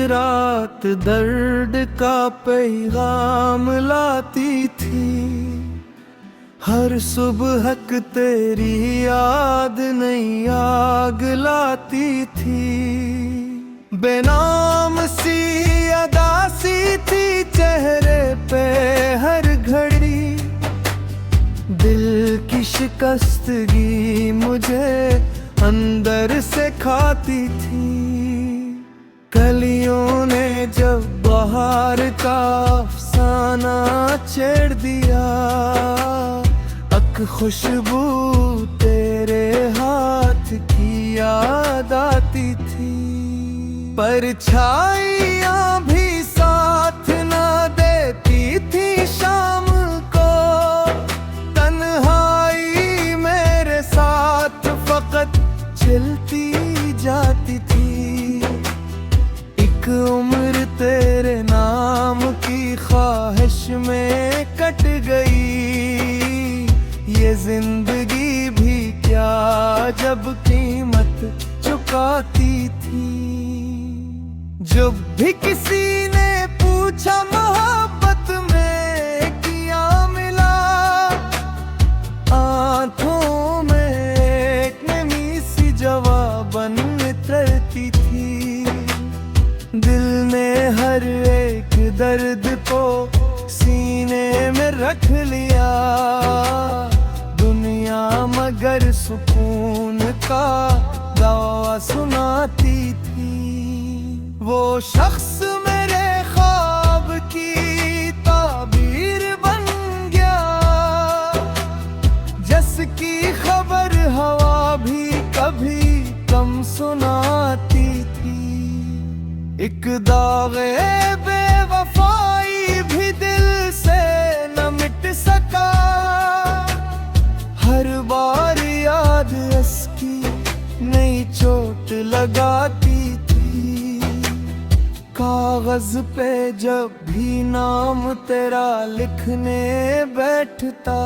रात दर्द का पैगाम लाती थी। हर सुबह तेरी याद नई आग लाती थी। बेनाम सी अदासी थी चेहरे पे हर घड़ी। दिल की शिकस्तगी मुझे अंदर से खाती थी। कलियों ने जब बहार का अफसाना छेड़ दिया, खुशबू तेरे हाथ की याद आती थी। परछाइयाँ भी साथ ना देती थी शाम को। तन्हाई मेरे साथ फकत चलती जाती थी। एक उम्र तेरे नाम की ख्वाहिश में कट गई। ये जिंदगी भी क्या जब कीमत चुकाती थी। जब भी किसी ने पूछा मोहब्बत में क्या मिला, आंखों में एक नमी सी जवाबन नितरती थी। दिल ने हर एक दर्द को सीने में रख लिया, मगर सुकून का दावा सुनाती थी। वो शख्स मेरे ख्वाब की ताबीर बन गया, जिसकी खबर हवा भी कभी कम सुनाती थी। एक दागे बेवफाई भी दिल से न मिट सका। हर बार याद इसकी नई चोट लगाती थी। कागज पे जब भी नाम तेरा लिखने बैठता,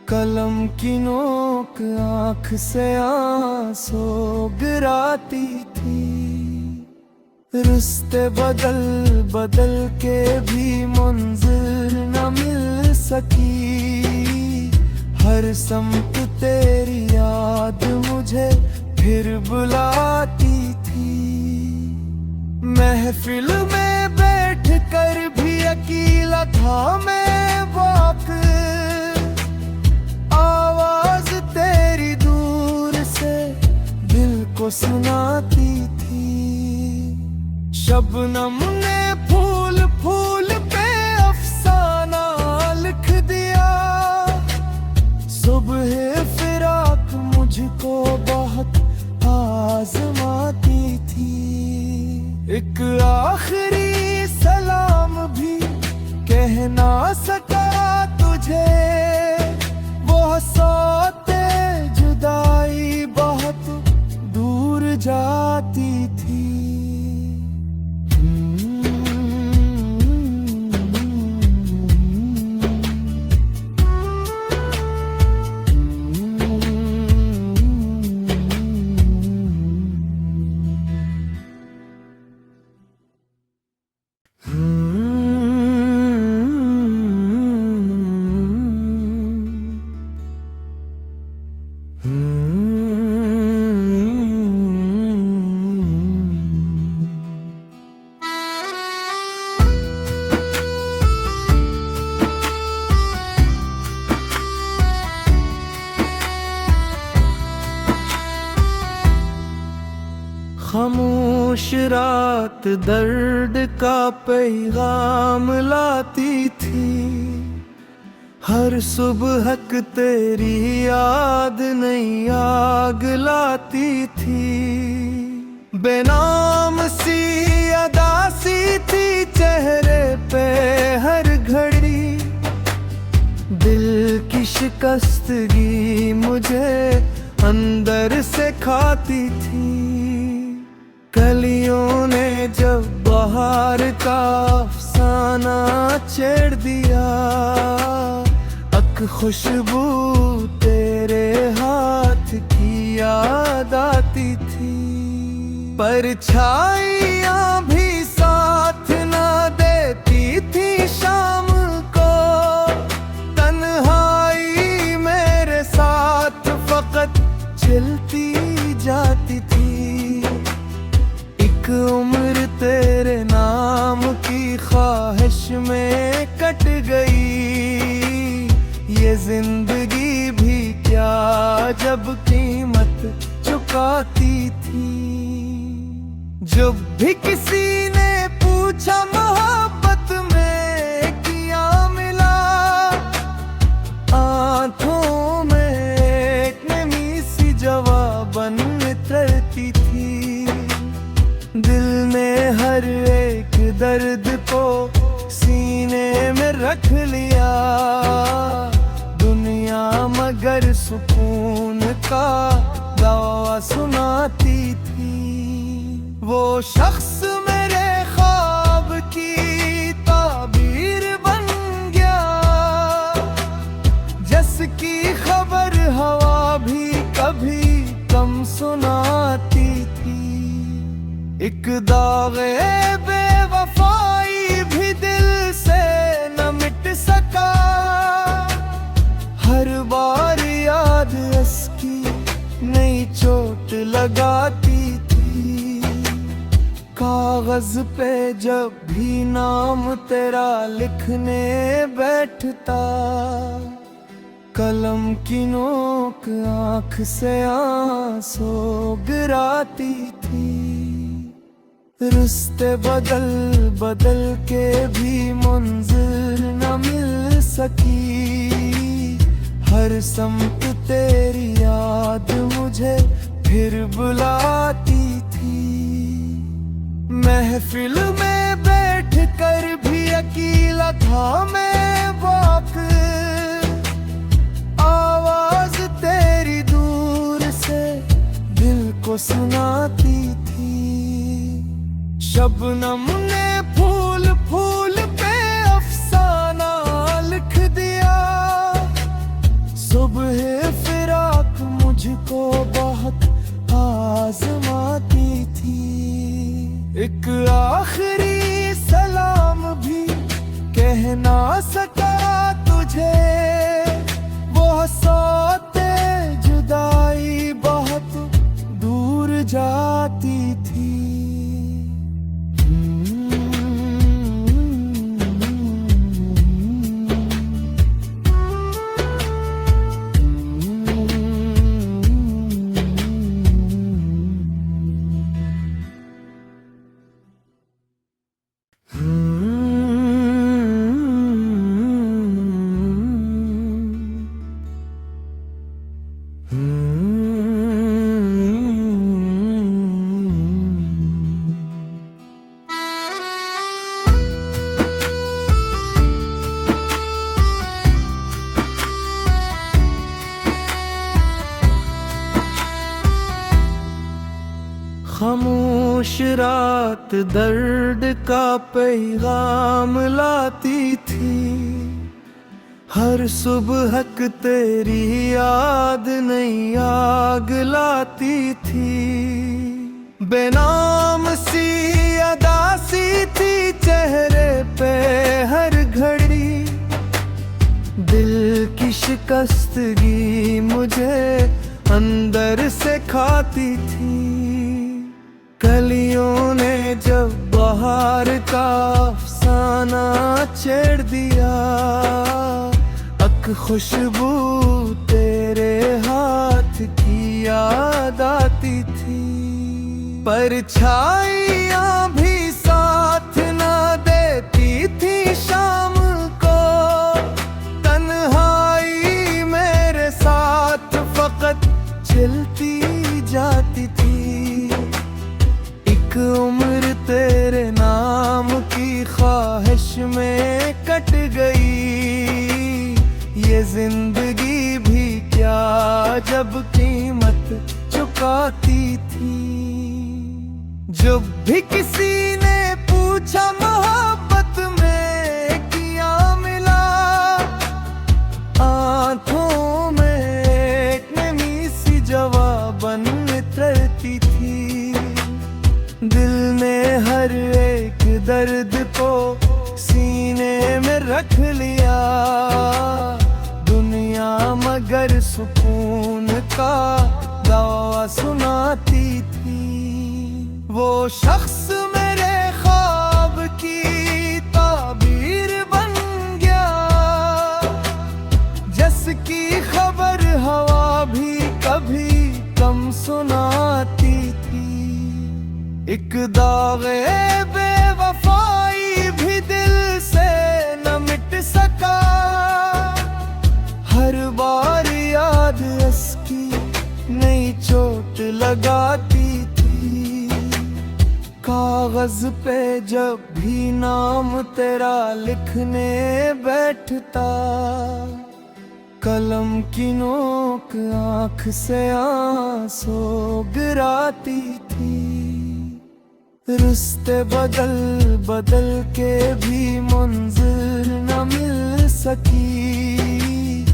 कलम की नोक आँख से आंसू गिराती थी। रिश्ते बदल बदल के भी मंजिल न मिल सकी। हर समत तेरी याद मुझे फिर बुलाती थी। महफिल में बैठ कर भी अकेला था मैं वाक़। आवाज तेरी दूर से दिल को सुनाती थी। शबनम ने फूल फूल पे अफसाना लिख दिया। सुबह फिराक मुझको बहुत आजमाती थी। एक आखिरी सलाम भी कह ना सका तुझे। वो सौते जुदाई बहुत दूर जाती थी। खामोश रात दर्द का पैगाम लाती थी। हर सुबह तेरी याद नई आग लाती थी। बेनाम सी अदासी थी चेहरे पे हर घड़ी। दिल की शिकस्तगी मुझे अंदर से खाती थी। कलियों ने जब बहार का अफसाना छेड़ दिया, खुशबू तेरे हाथ की याद आती थी। परछाइयाँ भी साथ ना देती थी शाम को, तन्हाई मेरे साथ फकत चलती जाती थी। एक उम्र तेरे नाम की ख्वाहिश में कट गई, ये जिंदगी भी क्या जब कीमत चुकाती थी। जब भी किसी ने पूछा मोहब्बत में क्या मिला, आंखों में एक नमी सी जवाबन नितरती थी। दिल ने हर एक दर्द को सीने में रख लिया, दुनिया मगर सुकून का दावा सुनाती थी। वो शख्स मेरे ख्वाब की ताबीर बन गया, जिसकी खबर हवा भी कभी कम सुनाती थी। एक दागे बेवफाई भी दिल से न मिट सका, हर बार याद इसकी नई चोट लगाती थी। कागज पे जब भी नाम तेरा लिखने बैठता, कलम की नोक आंख से आंसू गिराती थी। रिश्ते बदल बदल के भी मंजिल न मिल सकी, हर समत तेरी याद मुझे फिर बुलाती थी। महफिल में बैठ कर भी अकेला था मैं वाक़, आवाज तेरी दूर से दिल को सुनाती थी। शबनम ने फूल फूल पे अफसाना लिख दिया, सुबह फिराक मुझको बहुत आजमाती थी। एक आखिरी सलाम भी कह ना सका तुझे, वो सौते जुदाई बहुत दूर जाती थी। खामोश रात दर्द का पैगाम लाती थी, हर सुबह तेरी याद नई आग लाती थी। बेनाम सी अदासी थी चेहरे पे हर घड़ी, दिल की शिकस्तगी मुझे अंदर से खाती थी। कलियों ने जब बहार का अफसाना छेड़ दिया, अक खुशबू तेरे हाथ की याद आती थी। परछाइयाँ भी साथ ना देती थी शाम को, तन्हाई मेरे साथ फकत चलती जाती थी। एक उम्र तेरे नाम की ख्वाहिश में कट गई, ये जिंदगी भी क्या जब कीमत चुकाती थी। जब भी किसी ने पूछा मोहब्बत में क्या मिला, आंखों में एक नमी सी जवाबन नितरती थी। सीने में रख लिया। दुनिया मगर सुकून का दावा सुनाती थी। वो शख्स मेरे ख्वाब की ताबीर बन गया, जिसकी खबर हवा भी कभी कम सुनाती थी। एक दागे बेवफाई भी दिल से न मिट सका, हर बार याद इसकी नई चोट लगाती थी। कागज पे जब भी नाम तेरा लिखने बैठता, कलम की नोक आँख से आंसू गिराती थी। रिश्ते बदल बदल के भी मंजिल न मिल सकी,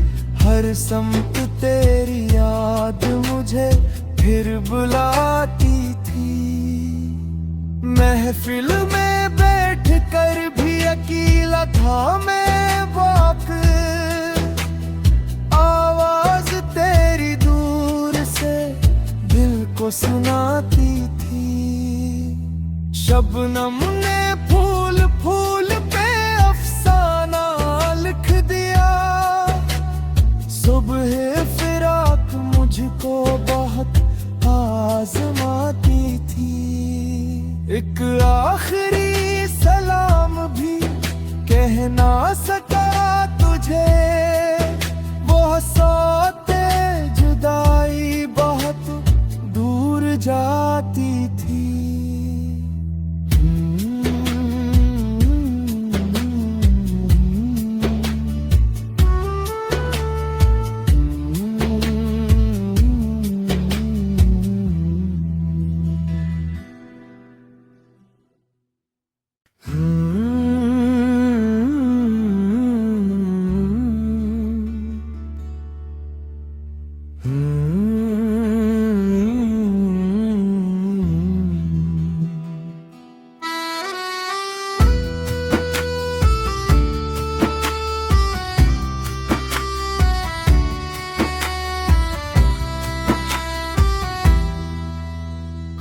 हर समत तेरी याद मुझे फिर बुलाती थी। महफिल में बैठ कर भी अकेला था मैं बाक, आवाज तेरी दूर से दिल को सुनाती थी। शबनम ने फूल फूल पे अफसाना लिख दिया, सुबह फिराक मुझको बहुत आजमाती थी। एक आखिरी सलाम भी कह ना सका तुझे, वो सौते जुदाई बहुत दूर जाती थी।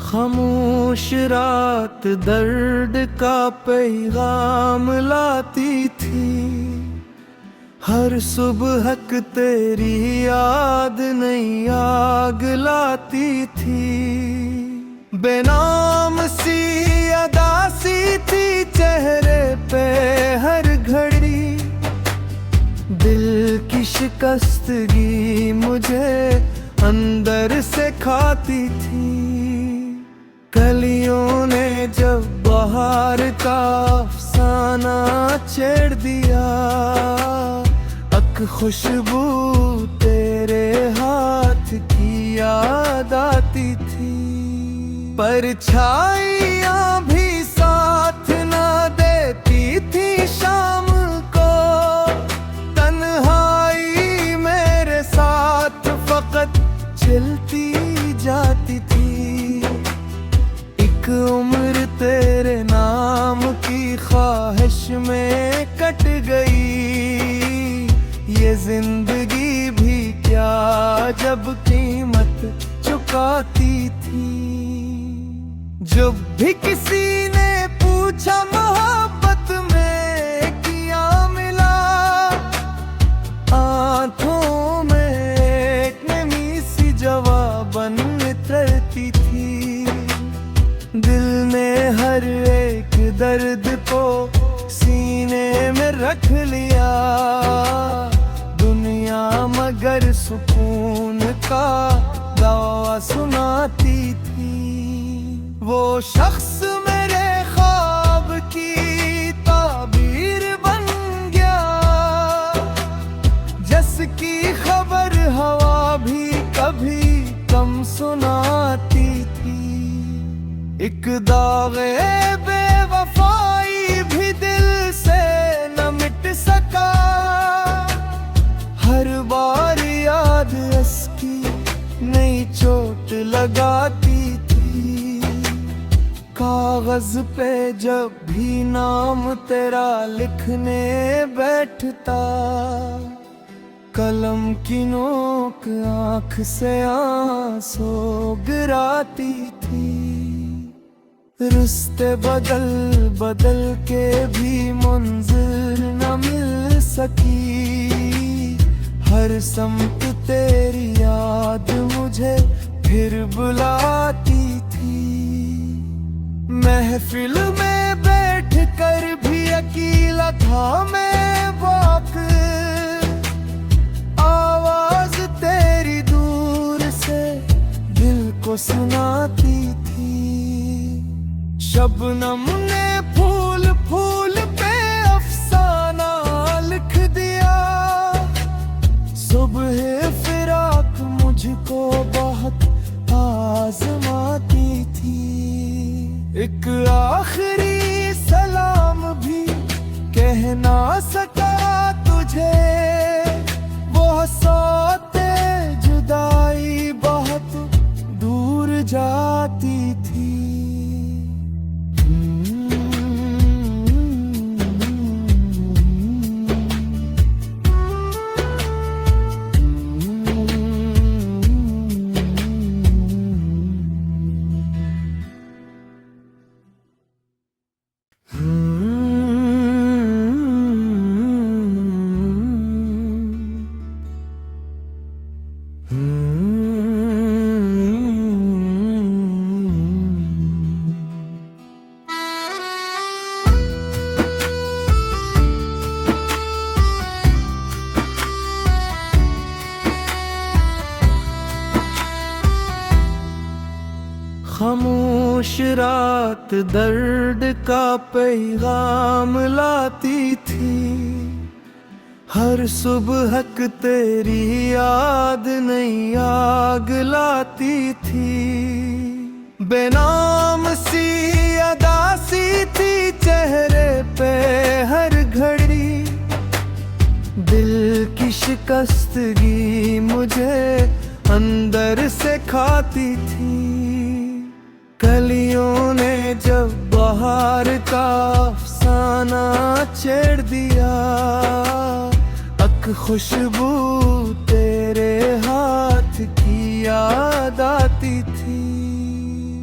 खामोश रात दर्द का पैगाम लाती थी, हर सुबह तेरी याद नई आग लाती थी। बेनाम सी अदासी थी चेहरे पे हर घड़ी, दिल की शिकस्तगी मुझे अंदर से खाती थी। कलियों ने जब बहार का अफसाना छेड़ दिया, अक खुशबू तेरे हाथ की याद आती थी। परछाइयाँ भी साथ ना देती थी शाम को, तन्हाई मेरे साथ फकत चलती जाती थी। एक उम्र तेरे नाम की ख्वाहिश में कट गई, ये जिंदगी भी क्या जब कीमत चुकाती थी। जब भी किसी ने पूछा मोहब्बत में क्या मिला, आंखों में एक नमी सी जवाबन उतरती थी। दिल ने हर एक दर्द को सीने में रख लिया, दुनिया मगर सुकून का दावा सुनाती थी। वो शख्स मेरे ख्वाब की ताबीर बन गया, जिसकी खबर हवा भी कभी कम सुनाती थी। एक दागे बेवफाई भी दिल से न मिट सका, हर बार याद इसकी नई चोट लगाती थी। कागज कागज पे जब भी नाम तेरा लिखने बैठता, कलम की नोक आँख से आंसू गिराती थी। रिश्ते बदल बदल के भी मंजिल न मिल सकी, हर समत तेरी याद मुझे फिर बुलाती थी। महफिल में बैठ कर भी अकेला था मैं वाक़, आवाज तेरी दूर से दिल को सुनाती थी। शबनम ने फूल फूल पे अफसाना लिख दिया, सुबह फिराक मुझको बहुत आजमाती थी। एक आखिरी सलाम भी कह ना सका तुझे, वो सौते जुदाई बहुत दूर जाती थी। खामोश रात दर्द का पैगाम लाती थी, हर सुबह तेरी याद नई आग लाती थी। बेनाम सी अदासी थी चेहरे पे हर घड़ी, दिल की शिकस्तगी मुझे अंदर से खाती थी। कलियों ने जब बहार का अफसाना छेड़ दिया, अक खुशबू तेरे हाथ की याद आती थी।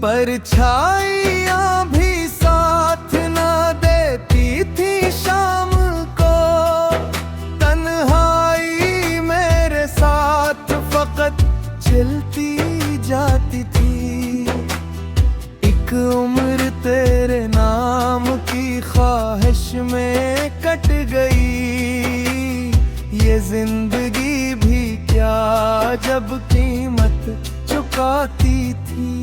परछाइयाँ भी साथ न देती थी शाम को, तन्हाई मेरे साथ फकत चलती जाती थी। एक उम्र तेरे नाम की ख्वाहिश में कट गई, ये जिंदगी भी क्या जब कीमत चुकाती थी।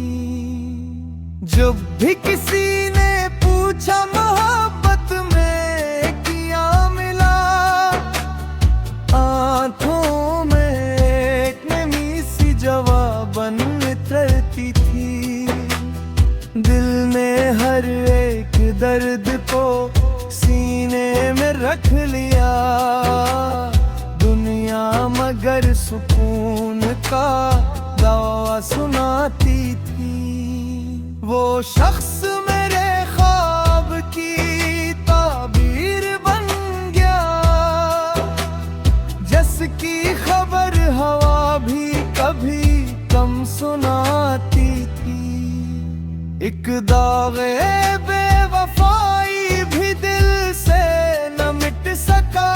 जब भी किसी ने पूछा मोहब्बत में क्या मिला, आंखों में एक नमी सी जवाबन निकलती थी। दिल ने हर एक दर्द को सीने में रख लिया, दुनिया मगर सुकून का दावा सुनाती थी। वो शख्स मेरे ख्वाब की ताबीर बन गया, जिसकी खबर हवा भी कभी कम सुनाती थी। एक दागे बेवफाई भी दिल से न मिट सका,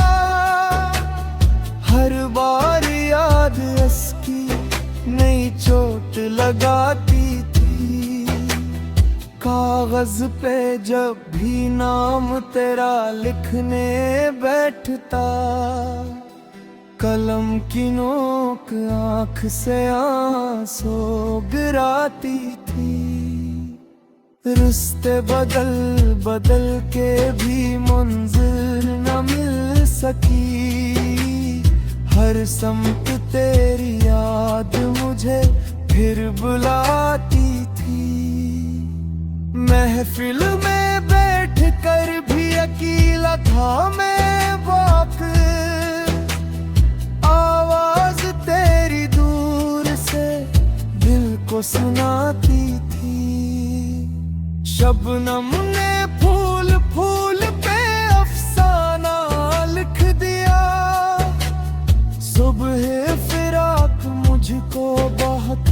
हर बार याद इसकी नई चोट लगाती थी। कागज पे जब भी नाम तेरा लिखने बैठता, कलम की नोक आँख से आंसू गिराती थी। रिश्ते बदल बदल के भी मंजिल न मिल सकी, हर समत तेरी याद मुझे फिर बुलाती थी। महफिल में बैठ कर भी अकेला था मैं वाक़, आवाज तेरी दूर से दिल को सुनाती थी। शबनम ने फूल फूल पे अफसाना लिख दिया। सुबह फिराक मुझको बहुत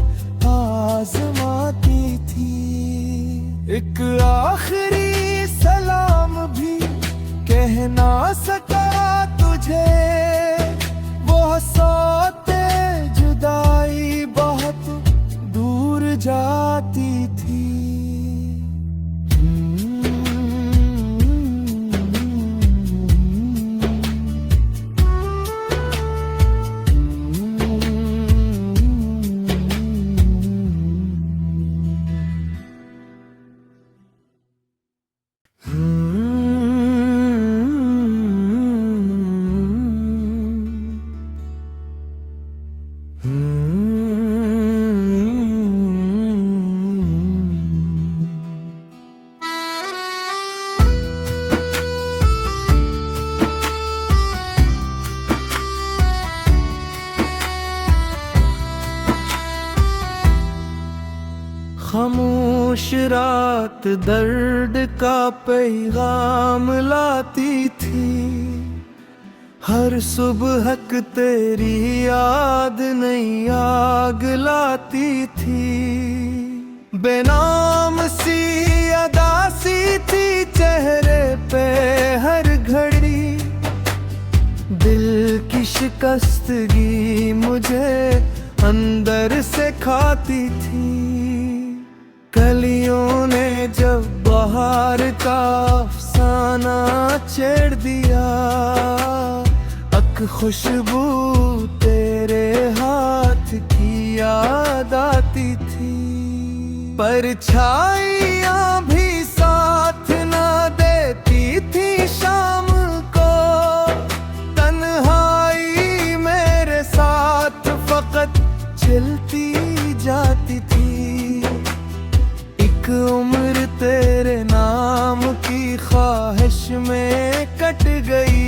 आजमाती थी। एक आखिरी सलाम भी कह ना सका तुझे, वो सौते जुदाई बहुत दूर जाती थी। खामोश रात दर्द का पैगाम लाती थी। हर सुबह तेरी याद नई आग लाती थी। बेनाम सी अदासी थी चेहरे पे हर घड़ी। दिल की शिकस्तगी मुझे अंदर से खाती थी। कलियों ने जब बहार का अफसाना छेड़ दिया, अक खुशबू तेरे हाथ की याद आती थी। परछाइयाँ भी साथ ना देती थी शाम को। तन्हाई मेरे साथ फकत चलती जाती थी। उम्र तेरे नाम की ख्वाहिश में कट गई।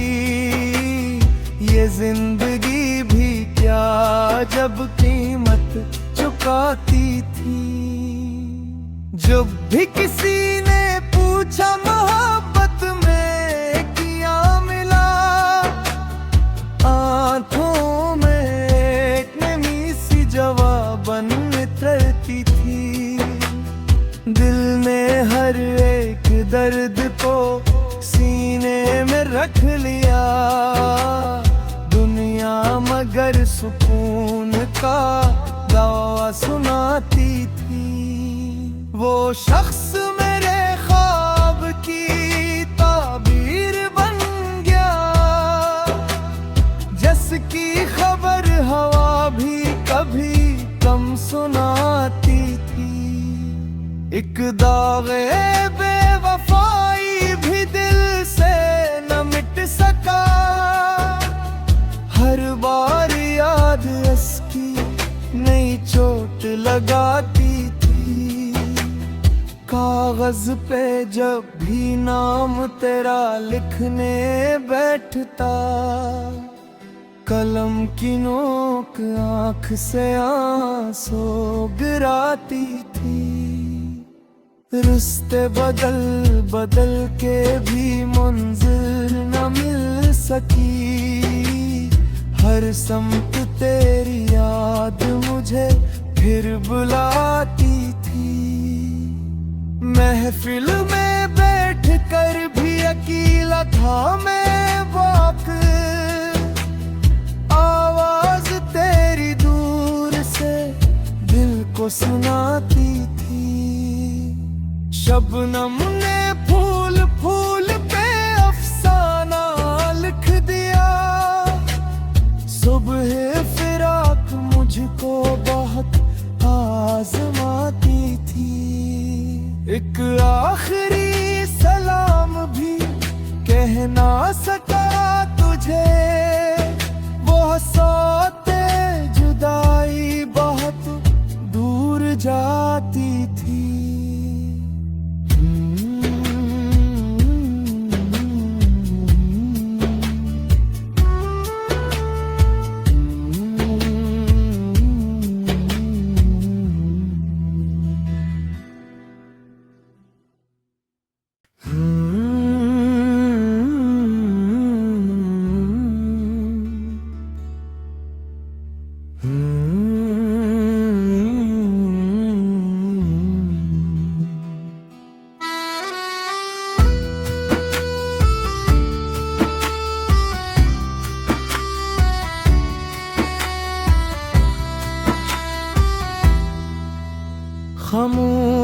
ये जिंदगी भी क्या जब कीमत चुकाती थी। जब भी किसी ने पूछा मोहब्बत में क्या मिला, आंखों में एक नमी सी जवाबन नितरती थी। दिल ने हर एक दर्द को सीने में रख लिया। दुनिया मगर सुकून का दावा सुनाती थी। वो शख्स मेरे ख्वाब की ताबीर बन गया, जिसकी खबर हवा भी कभी कम सुनाती थी। एक दागे बेवफाई भी दिल से न मिट सका। हर बार याद इसकी नई चोट लगाती थी। कागज पे जब भी नाम तेरा लिखने बैठता, कलम की नोक आँख से आंसू गिराती थी। रिश्ते बदल बदल के भी मंजिल न मिल सकी। हर समत तेरी याद मुझे फिर बुलाती थी। महफिल में बैठ कर भी अकेला था मैं वाक़। आवाज तेरी दूर से दिल को सुनाती थी। शबनम ने फूल फूल पे अफसाना लिख दिया। सुबह फिराक मुझको बहुत आजमाती थी। एक आखिरी सलाम भी कह ना सका तुझे, वो सौते जुदाई बहुत दूर जाती थी।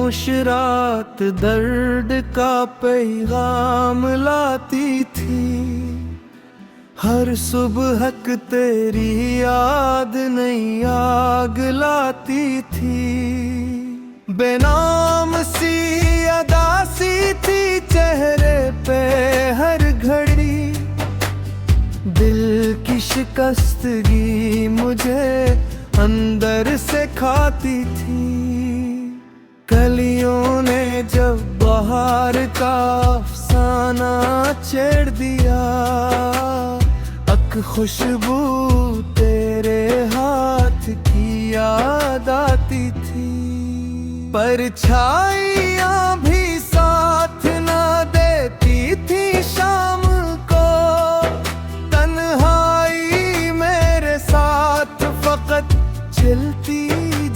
खामोश रात दर्द का पैगाम लाती थी। हर सुबह तेरी याद नई आग लाती थी। बेनाम सी अदासी थी चेहरे पे हर घड़ी। दिल की शिकस्तगी मुझे अंदर से खाती थी। कलियों ने जब बहार का अफसाना छेड़ दिया, अक खुशबू तेरे हाथ की याद आती थी। परछाइयाँ भी साथ ना देती थी शाम को, तन्हाई मेरे साथ फकत चलती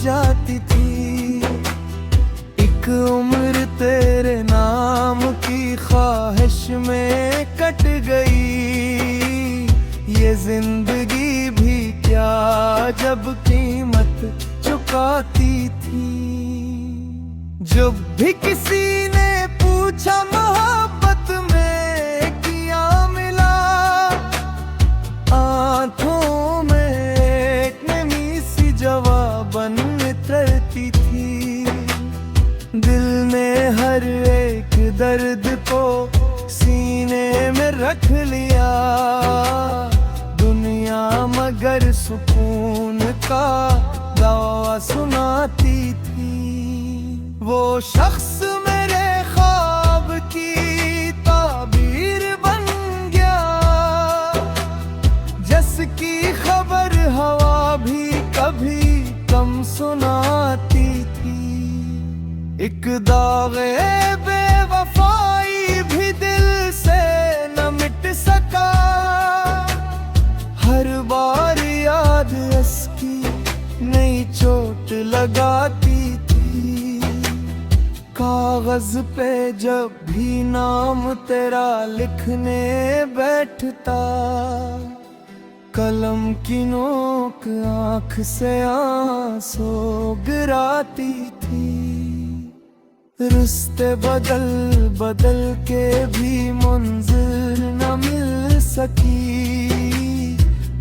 जाती थी। एक उम्र तेरे नाम की ख्वाहिश में कट गई। ये जिंदगी भी क्या जब कीमत चुकाती थी। जब भी किसी ने पूछा मोहब्बत में क्या मिला, आंखों में एक नमी सी जवाबन उतरती थी। दिल ने हर एक दर्द को सीने में रख लिया। दुनिया मगर सुकून का दावा सुनाती थी। वो शख्स मेरे ख्वाब की ताबीर बन गया, जिसकी खबर हवा भी कभी कम सुनाती थी। एक दागे बेवफाई भी दिल से न मिट सका। हर बार याद इसकी नई चोट लगाती थी। कागज पे जब भी नाम तेरा लिखने बैठता, कलम की नोक आंख से आंसू गिराती थी। रिश्ते बदल बदल के भी मंजिल न मिल सकी।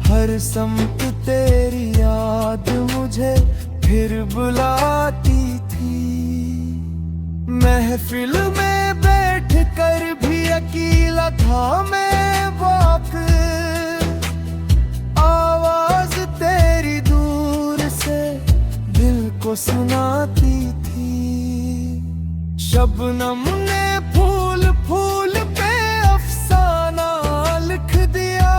हर समत तेरी याद मुझे फिर बुलाती थी। महफिल में बैठ कर भी अकेला था मैं वक्त, आवाज तेरी दूर से दिल को सुनाती थी। शबनम ने फूल फूल पे अफसाना लिख दिया।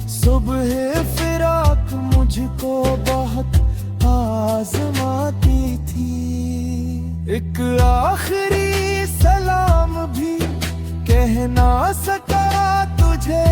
सुबह फिराक मुझको बहुत आजमाती थी। एक आखिरी सलाम भी कह ना सका तुझे,